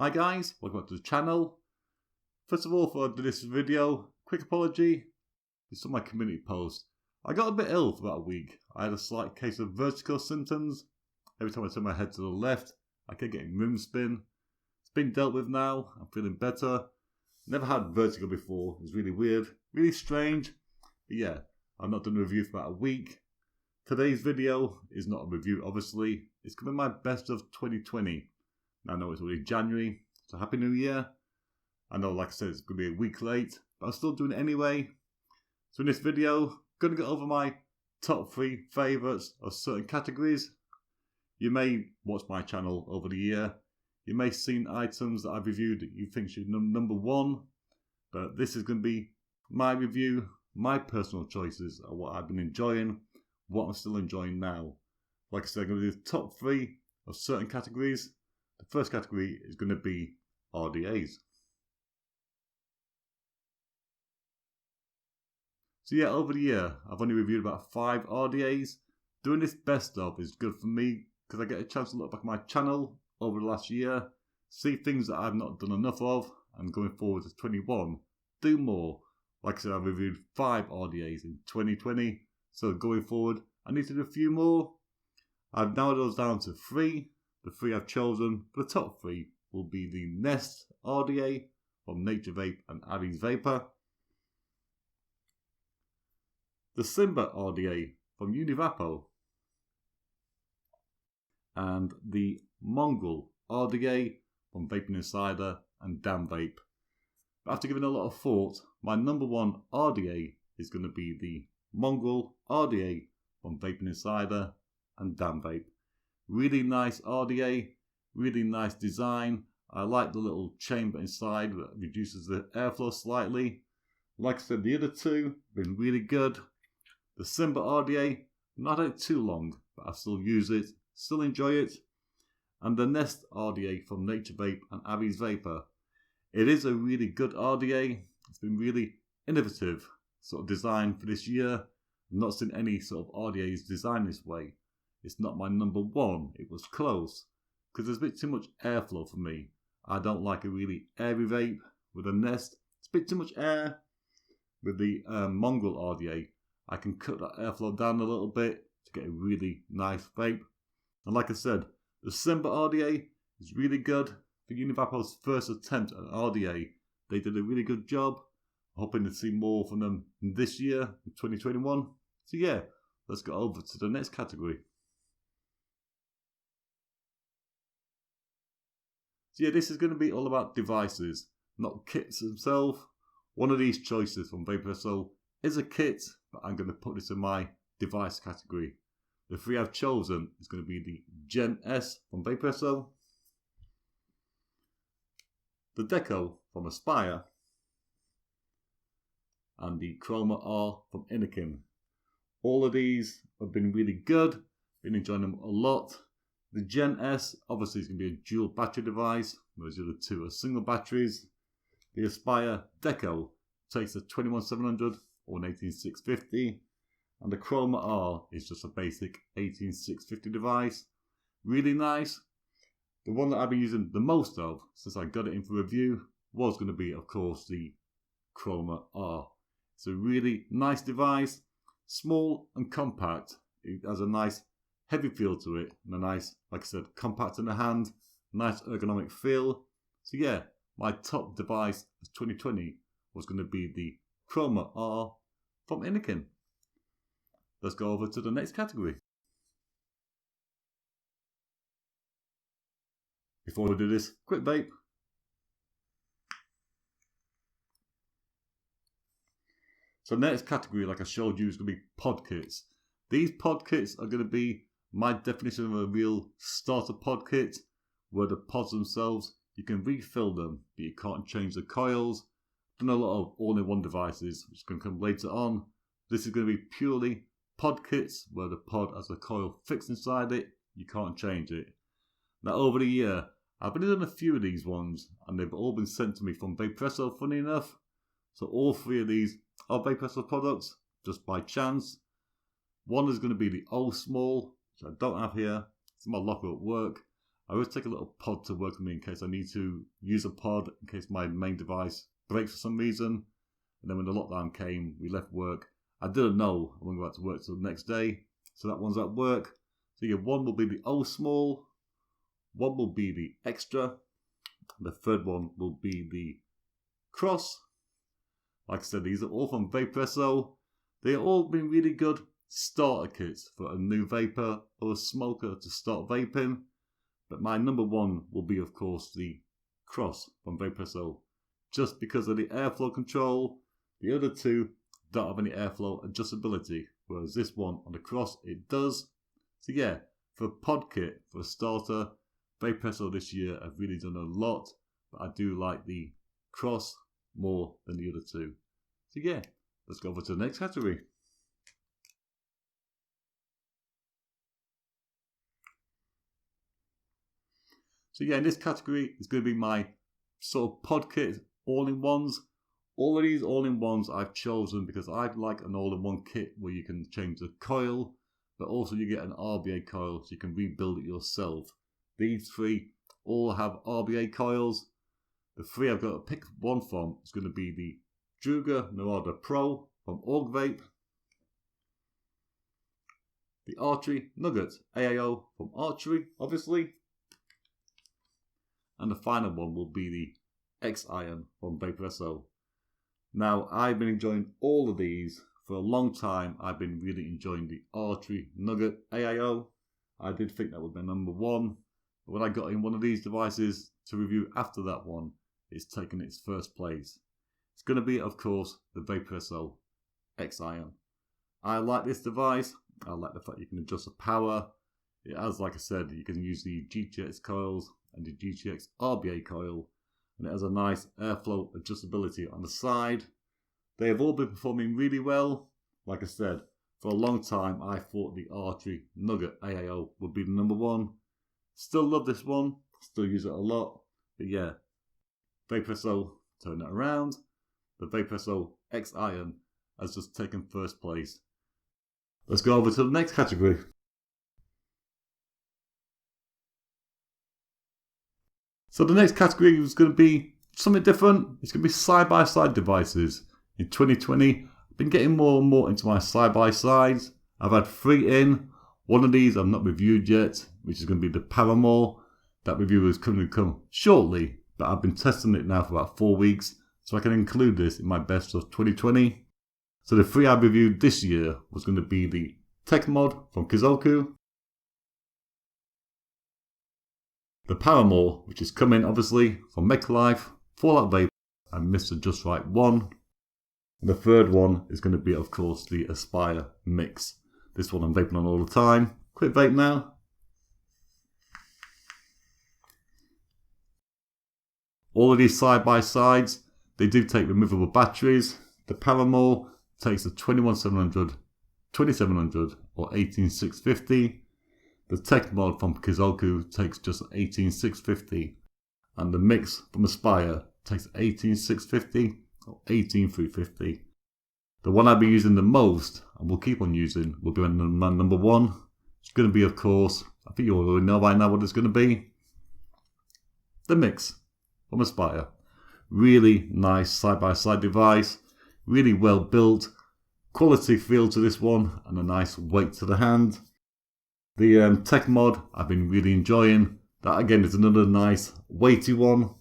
Hi guys, welcome back to the channel. First of all, for this video, quick apology. It's on my community post. I got a bit ill for about a week. I had a slight case of vertigo symptoms. Every time I turn my head to the left, I kept getting room spin. It's been dealt with now. I'm feeling better. Never had vertigo before. It was really weird, really strange. But yeah, I've not done a review for about a week. Today's video is not a review, obviously. It's going to be my best of 2020. Now I know it's already January, so Happy New Year. I know, like I said, it's going to be a week late, but I'm still doing it anyway. So in this video, I'm going to go over my top 3 favourites of certain categories. You may watch my channel over the year. You may have seen items that I've reviewed that you think should be number 1. But this is going to be my review, my personal choices of what I've been enjoying, what I'm still enjoying now. Like I said, I'm going to do the top 3 of certain categories. The first category is going to be RDAs. So yeah, over the year, I've only reviewed about 5 RDAs. Doing this best of is good for me because I get a chance to look back at my channel over the last year, see things that I've not done enough of, and going forward to 21, do more. Like I said, I've reviewed 5 RDAs in 2020, so going forward, I need to do a few more. I've narrowed those down to 3. The 3 I've chosen for the top 3 will be the Nest RDA from NatureVape and SBS Vapor, the Simba RDA from NatureVape, and the Mongrel RDA from Vaping Insider and Vape. But after giving a lot of thought, my number 1 RDA is going to be the Mongrel RDA from Vaping Insider and Vape. Really nice RDA, really nice design. I like the little chamber inside that reduces the airflow slightly. Like I said, the other 2 have been really good. The Simba RDA, not had it too long, but I still use it, still enjoy it. And the Nest RDA from NatureVape and SBS Vapor. It is a really good RDA. It's been really innovative sort of design for this year. I've not seen any sort of RDAs designed this way. It's not my number 1. It was close because there's a bit too much airflow for me. I don't like a really airy vape with a Nest. It's a bit too much air. With the Mongrel RDA, I can cut that airflow down a little bit to get a really nice vape. And like I said, the Simba RDA is really good. For NatureVape's first attempt at an RDA, they did a really good job. I'm hoping to see more from them this year, in 2021. So yeah, let's go over to the next category. So yeah, this is going to be all about devices, not kits themselves. One of these choices from Vape is a kit, but I'm going to put this in my device category. The 3 I've chosen is going to be the Gen S from Vape, the Deco from Aspire, and the Chroma R from Eliquid. All of these have been really good, been enjoying them a lot. The Gen S obviously is going to be a dual battery device, whereas the other 2 are single batteries. The Aspire Deco takes a 21700 or an 18650, and the Chroma R is just a basic 18650 device. Really nice. The one that I've been using the most of since I got it in for review was going to be, of course, the Chroma R. It's a really nice device, small and compact. It has a nice heavy feel to it, and a nice, like I said, compact in the hand, nice ergonomic feel. So yeah, my top device of 2020 was going to be the Chroma R from Eliquid. Let's go over to the next category. Before we do this, quick vape. So next category, like I showed you, is going to be pod kits. These pod kits are going to be my definition of a real starter pod kit, where the pods themselves, you can refill them, but you can't change the coils. I've done a lot of all-in-one devices, which can come later on. This is going to be purely pod kits, where the pod has a coil fixed inside it, you can't change it. Now over the year, I've been doing a few of these ones, and they've all been sent to me from Vape, funny enough. So all 3 of these are Vape products, just by chance. One is going to be the Old Small, which I don't have here. It's in my locker at work. I always take a little pod to work with me in case I need to use a pod, in case my main device breaks for some reason. And then when the lockdown came, we left work. I didn't know I wouldn't go back to work till the next day. So that one's at work. So yeah, one will be the O small, one will be the extra, and the third one will be the cross. Like I said, these are all from Vape. They have all been really good starter kits for a new vapor or a smoker to start vaping. But my number one will be, of course, the cross from Vape, just because of the airflow control. The other two don't have any airflow adjustability, whereas this one on the cross, it does. So yeah, for a pod kit, for a starter, Vape this year have really done a lot, but I do like the cross more than the other two. So yeah, let's go over to the next category. So yeah, in this category, it's going to be my sort of pod kit all-in-ones. All of these all-in-ones I've chosen because I like an all-in-one kit where you can change the coil, but also you get an RBA coil so you can rebuild it yourself. These three all have RBA coils. The three I've got to pick one from is going to be the Druga Narada Pro from Vape, the Archery Nugget AAO from Archery, obviously, and the final one will be the X-Iron from Vape. Now, I've been enjoying all of these for a long time. I've been really enjoying the Archery Nugget AAO. I did think that would be number one, but when I got in one of these devices to review after that one, it's taken its first place. It's going to be, of course, the Vape X-Iron. I like this device. I like the fact you can adjust the power. It has, like I said, you can use the GTX coils and the GTX RBA coil, and it has a nice airflow adjustability on the side. They have all been performing really well. Like I said, for a long time I thought the Archery Nugget AAO would be the number one. Still love this one, still use it a lot, but yeah, Vape turn it around. The Vape X-Iron has just taken first place. Let's go over to the next category. So the next category is going to be something different. It's going to be side-by-side devices. In 2020, I've been getting more and more into my side-by-sides. I've had 3 in. One of these I've not reviewed yet, which is going to be the Paramore. That review is going to come shortly, but I've been testing it now for about 4 weeks, so I can include this in my best of 2020. So the 3 I reviewed this year was going to be the Tech Mod from Kizoku, the Paramore, which is coming obviously from MechLife, Fallout Vape, and Mr. Just Right 1. And the third one is going to be, of course, the Aspire Mix. This one I'm vaping on all the time. Quick vape now. All of these side-by-sides, they do take removable batteries. The Paramore takes a 21700, 2700 or 18650. The Tech Mod from Kizoku takes just 18650. And the Mix from Aspire takes 18650 or 18350. The one I'll be using the most, and will keep on using, will be my number one. It's going to be, of course, I think you already know by now what it's going to be. The Mix from Aspire. Really nice side-by-side device. Really well built. Quality feel to this one, and a nice weight to the hand. The Tech Mod I've been really enjoying. That again is another nice weighty one.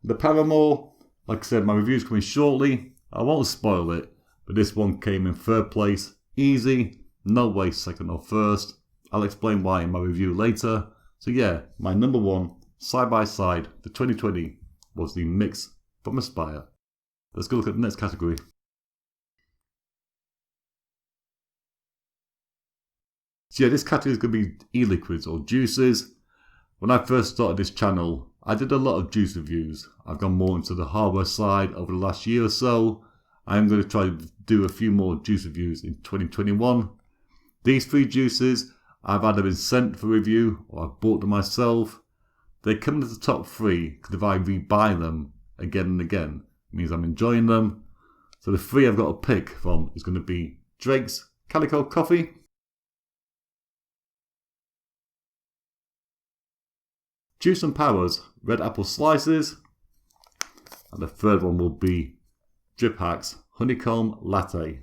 The Paramore, like I said, my review is coming shortly. I won't spoil it, but this one came in third place. Easy, no way second or first. I'll explain why in my review later. So yeah, my number one side-by-side for 2020 was the Mix from Aspire. Let's go look at the next category. So yeah, this category is going to be e-liquids or juices. When I first started this channel, I did a lot of juice reviews. I've gone more into the hardware side over the last year or so. I am going to try to do a few more juice reviews in 2021. These 3 juices I've either been sent for review or I've bought them myself. They come into the top 3 because if I rebuy them again and again, it means I'm enjoying them. So the 3 I've got to pick from is going to be Drake's Calico Coffee, Juice and Power's Red Apple Slices. And the third one will be Drip Hacks Honeycomb Latte.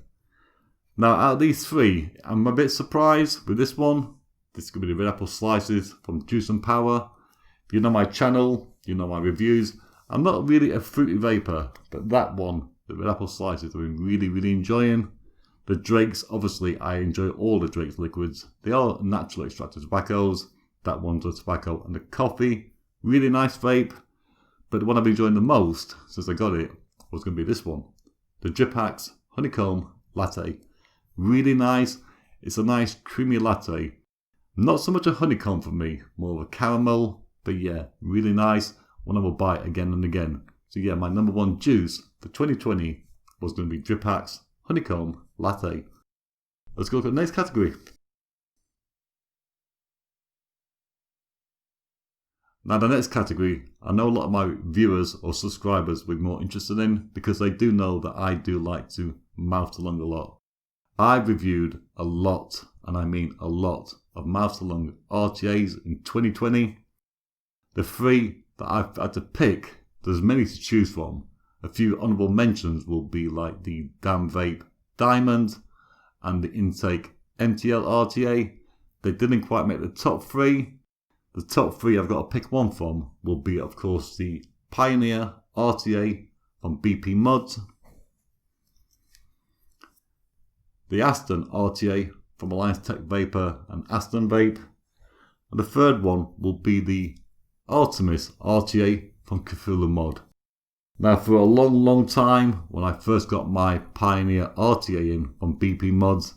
Now out of these three, I'm a bit surprised with this one. This is going to be the Red Apple Slices from Juice and Power. If you know my channel, you know my reviews. I'm not really a fruity vapor, but that one, the Red Apple Slices, I've been really enjoying. The Drakes, obviously I enjoy all the Drakes liquids. They are natural extracted tobaccos. That one's a tobacco and the coffee. Really nice vape. But the one I've been enjoying the most since I got it was going to be this one. The Drip Hacks Honeycomb Latte. Really nice. It's a nice creamy latte. Not so much a honeycomb for me, more of a caramel. But yeah, really nice. One I will buy again and again. So yeah, my number one juice for 2020 was going to be Drip Hacks Honeycomb Latte. Let's go to the next category. Now the next category, I know a lot of my viewers or subscribers will be more interested in because they do know that I do like to mouth along a lot. I've reviewed a lot, and I mean a lot, of mouth along RTAs in 2020. The three that I've had to pick, there's many to choose from. A few honourable mentions will be like the Devil Vape Diamond and the Intake MTL RTA. They didn't quite make the top three. The top three I've got to pick one from will be, of course, the Pioneer RTA from BP Mods, the Aston RTA from Alliance Tech Vapor and Aston Vape, and the third one will be the Artemis RTA from Cthulhu Mod. Now for a long time, when I first got my Pioneer RTA in from BP Mods,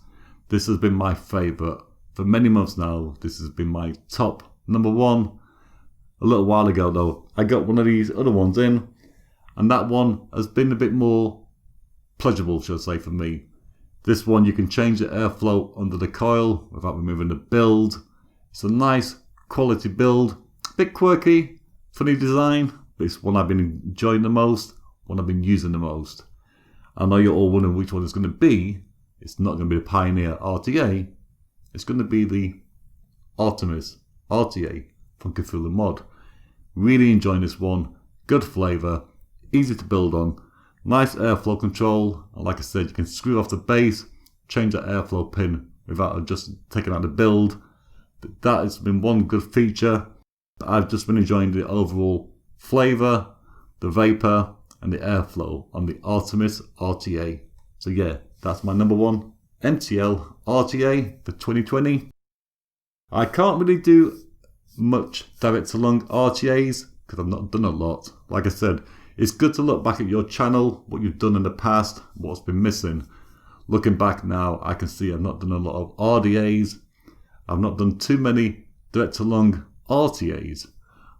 this has been my favourite. For many months now, this has been my top number one. A little while ago though, I got one of these other ones in, and that one has been a bit more pleasurable, shall I say, for me. This one you can change the airflow under the coil without removing the build. It's a nice quality build, a bit quirky, funny design, but it's one I've been enjoying the most, one I've been using the most. I know you're all wondering which one it's going to be. It's not going to be the Pioneer RTA, it's going to be the Artemis RTA from Cthulhu Mod. Really enjoying this one, good flavour, easy to build on, nice airflow control, and like I said, you can screw off the base, change that airflow pin without just taking out the build. But that has been one good feature. But I've just been enjoying the overall flavour, the vapour and the airflow on the Artemis RTA. So yeah, that's my number one MTL RTA for 2020. I can't really do much direct to lung RTAs because I've not done a lot. Like I said, it's good to look back at your channel, what you've done in the past, what's been missing. Looking back now, I can see I've not done a lot of RDAs. I've not done too many direct to lung RTAs.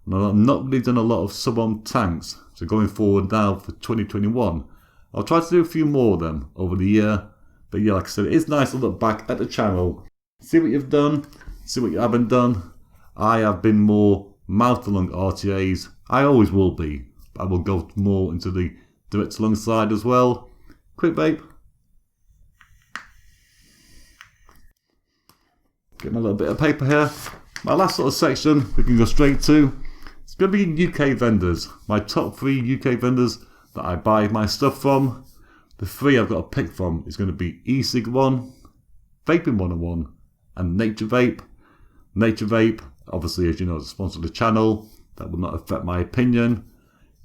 And I've not really done a lot of sub-ohm tanks. So going forward now for 2021, I'll try to do a few more of them over the year. But yeah, like I said, it's nice to look back at the channel, see what you've done, see what you haven't done. I have been more mouth-to-lung RTAs. I always will be. I will go more into the direct-to-lung side as well. Quick vape. Get my little bit of paper here. My last sort of section we can go straight to. It's going to be UK vendors. My top 3 UK vendors that I buy my stuff from. The 3 I've got to pick from is going to be eSig1, Vaping 101 and NatureVape. NatureVape, obviously, as you know, is a sponsor of the channel. That will not affect my opinion.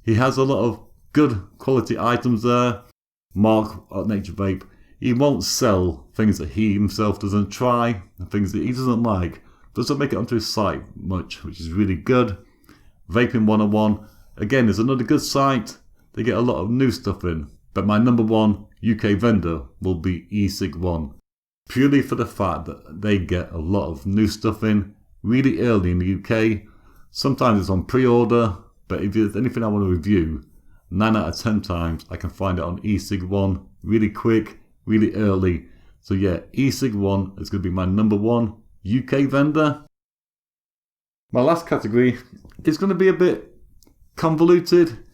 He has a lot of good quality items there. Mark at NatureVape, he won't sell things that he himself doesn't try and things that he doesn't like. Doesn't make it onto his site much, which is really good. Vaping 101, again, is another good site. They get a lot of new stuff in. But my number 1 UK vendor will be eSig1. Purely for the fact that they get a lot of new stuff in really early in the UK. Sometimes it's on pre-order, but if there's anything I want to review, 9 out of 10 times I can find it on eSig1 really quick, really early. So yeah, eSig1 is going to be my number 1 UK vendor. My last category is going to be a bit convoluted.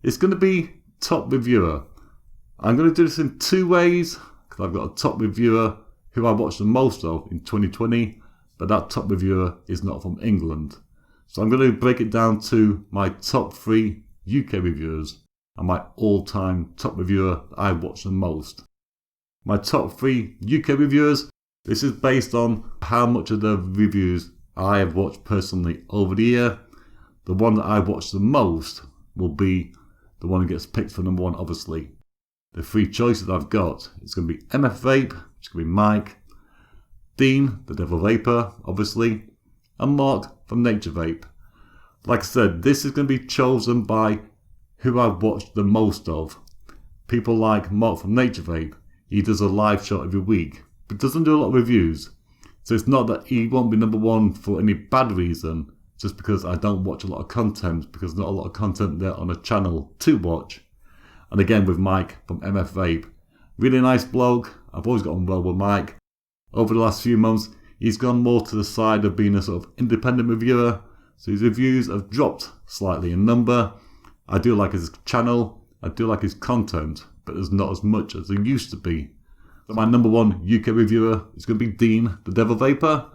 It's going to be top reviewer. I'm going to do this in 2 ways because I've got a top reviewer who I watched the most of in 2020, but that top reviewer is not from England. So I'm going to break it down to my top 3 UK reviewers and my all-time top reviewer that I watch the most. My top 3 UK reviewers, this is based on how much of the reviews I have watched personally over the year. The one that I watch the most will be the one that gets picked for number 1, obviously. The 3 choices I've got, it's going to be MF Vape, it's going to be Mike, Dean, the Devil Vaper, obviously, and Mark from NatureVape. Like I said, this is going to be chosen by who I've watched the most of. People like Mark from NatureVape, he does a live show every week, but doesn't do a lot of reviews. So it's not that he won't be number 1 for any bad reason, just because I don't watch a lot of content, because there's not a lot of content there on the channel to watch. And again with Mike from MF Vape, really nice bloke. I've always got on well with Mike. Over the last few months, he's gone more to the side of being a sort of independent reviewer, so his reviews have dropped slightly in number. I do like his channel, I do like his content, but there's not as much as there used to be. So my number 1 UK reviewer is going to be Dean, the Devil Vaper,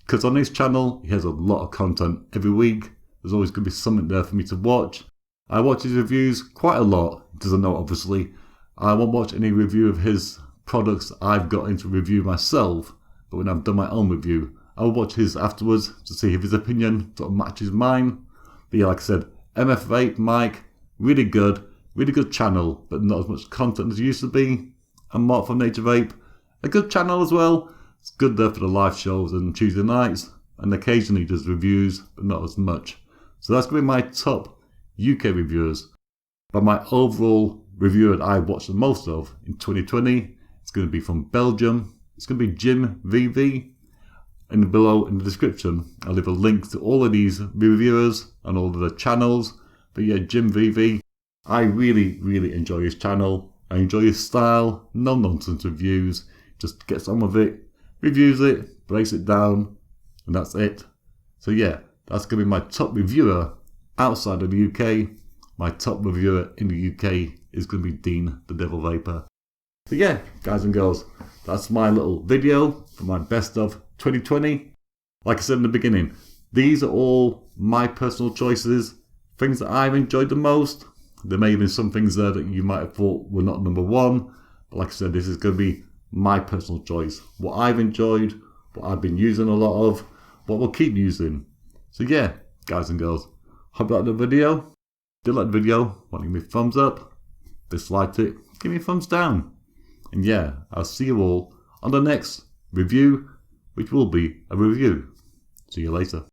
because on his channel he has a lot of content every week. There's always going to be something there for me to watch. I watch his reviews quite a lot. He doesn't know, obviously. I won't watch any review of his products I've got into review myself, but when I've done my own review, I'll watch his afterwards to see if his opinion sort of matches mine. But yeah, like I said, MF Vape, Mike, really good channel, but not as much content as it used to be. And Mark from NatureVape, a good channel as well. It's good there for the live shows and Tuesday nights, and occasionally does reviews, but not as much. So that's going to be my top UK reviewers. But my overall reviewer that I watched the most of in 2020, it's going to be from Belgium. It's going to be Jim VV. And below in the description, I'll leave a link to all of these reviewers and all of the channels. But yeah, Jim VV, I really enjoy his channel. I enjoy his style, no nonsense reviews, just gets on with it, reviews it, breaks it down, and that's it. So yeah, that's going to be my top reviewer outside of the UK. My top reviewer in the UK is going to be Dean, the Devil Vaper. But yeah, guys and girls, that's my little video for my best of 2020. Like I said in the beginning, these are all my personal choices, things that I've enjoyed the most. There may have been some things there that you might have thought were not number 1, but like I said, this is going to be my personal choice. What I've enjoyed, what I've been using a lot of, what we'll keep using. So yeah, guys and girls, hope you liked the video. If you did like the video, want to give me a thumbs up, disliked it, give me a thumbs down. And yeah, I'll see you all on the next review, which will be a review. See you later.